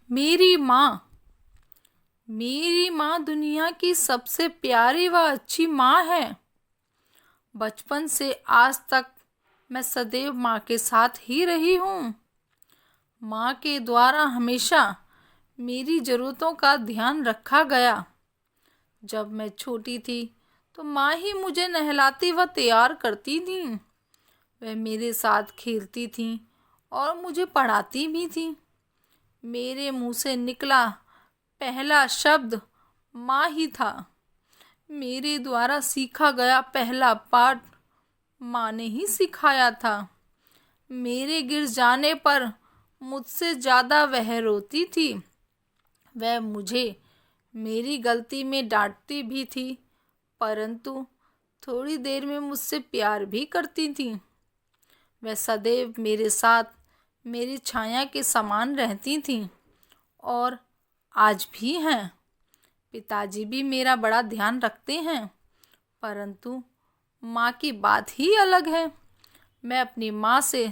मेरी माँ। मेरी माँ दुनिया की सबसे प्यारी व अच्छी माँ है। बचपन से आज तक मैं सदैव माँ के साथ ही रही हूँ। माँ के द्वारा हमेशा मेरी ज़रूरतों का ध्यान रखा गया। जब मैं छोटी थी तो माँ ही मुझे नहलाती व तैयार करती थी। वह मेरे साथ खेलती थी और मुझे पढ़ाती भी थी। मेरे मुंह से निकला पहला शब्द माँ ही था। मेरे द्वारा सीखा गया पहला पाठ माँ ने ही सिखाया था। मेरे गिर जाने पर मुझसे ज़्यादा वह रोती थी। वह मुझे मेरी गलती में डांटती भी थी, परंतु थोड़ी देर में मुझसे प्यार भी करती थी। वह सदैव मेरे साथ मेरी छाया के समान रहती थी और आज भी हैं। पिताजी भी मेरा बड़ा ध्यान रखते हैं, परंतु माँ की बात ही अलग है। मैं अपनी माँ से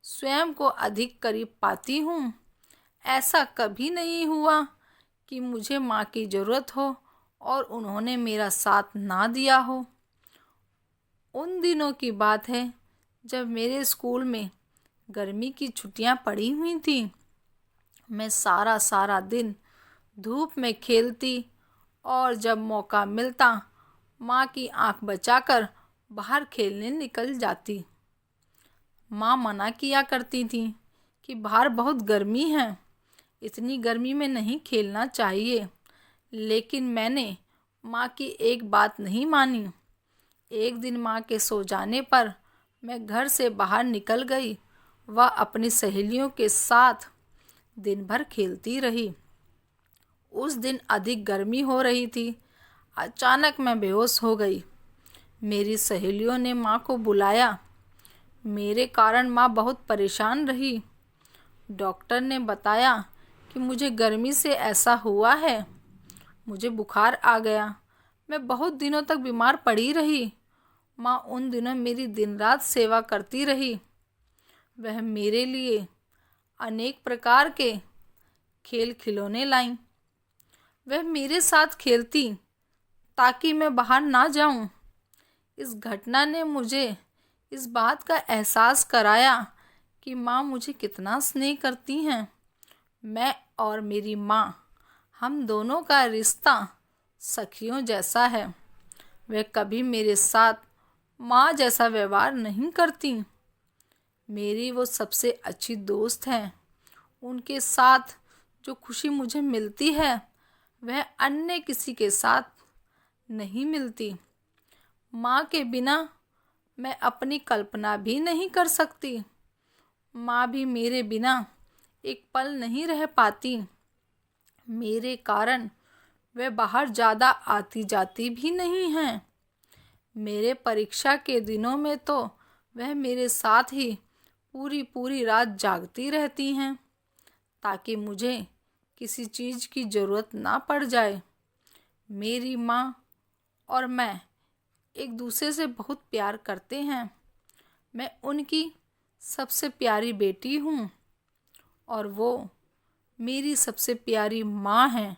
स्वयं को अधिक करीब पाती हूँ। ऐसा कभी नहीं हुआ कि मुझे माँ की ज़रूरत हो और उन्होंने मेरा साथ ना दिया हो। उन दिनों की बात है जब मेरे स्कूल में गर्मी की छुट्टियाँ पड़ी हुई थी। मैं सारा सारा दिन धूप में खेलती और जब मौका मिलता माँ की आंख बचाकर बाहर खेलने निकल जाती। माँ मना किया करती थी कि बाहर बहुत गर्मी है, इतनी गर्मी में नहीं खेलना चाहिए, लेकिन मैंने माँ की एक बात नहीं मानी। एक दिन माँ के सो जाने पर मैं घर से बाहर निकल गई व अपनी सहेलियों के साथ दिन भर खेलती रही। उस दिन अधिक गर्मी हो रही थी। अचानक मैं बेहोश हो गई। मेरी सहेलियों ने माँ को बुलाया। मेरे कारण माँ बहुत परेशान रही। डॉक्टर ने बताया कि मुझे गर्मी से ऐसा हुआ है। मुझे बुखार आ गया। मैं बहुत दिनों तक बीमार पड़ी रही। माँ उन दिनों मेरी दिन रात सेवा करती रही। वह मेरे लिए अनेक प्रकार के खेल खिलौने लाईं। वह मेरे साथ खेलती ताकि मैं बाहर ना जाऊं। इस घटना ने मुझे इस बात का एहसास कराया कि माँ मुझे कितना स्नेह करती हैं। मैं और मेरी माँ, हम दोनों का रिश्ता सखियों जैसा है। वह कभी मेरे साथ माँ जैसा व्यवहार नहीं करती। मेरी वो सबसे अच्छी दोस्त हैं। उनके साथ जो खुशी मुझे मिलती है वह अन्य किसी के साथ नहीं मिलती। माँ के बिना मैं अपनी कल्पना भी नहीं कर सकती। माँ भी मेरे बिना एक पल नहीं रह पाती। मेरे कारण वे बाहर ज़्यादा आती जाती भी नहीं हैं। मेरे परीक्षा के दिनों में तो वह मेरे साथ ही पूरी पूरी रात जागती रहती हैं ताकि मुझे किसी चीज़ की ज़रूरत ना पड़ जाए। मेरी माँ और मैं एक दूसरे से बहुत प्यार करते हैं। मैं उनकी सबसे प्यारी बेटी हूँ और वो मेरी सबसे प्यारी माँ हैं।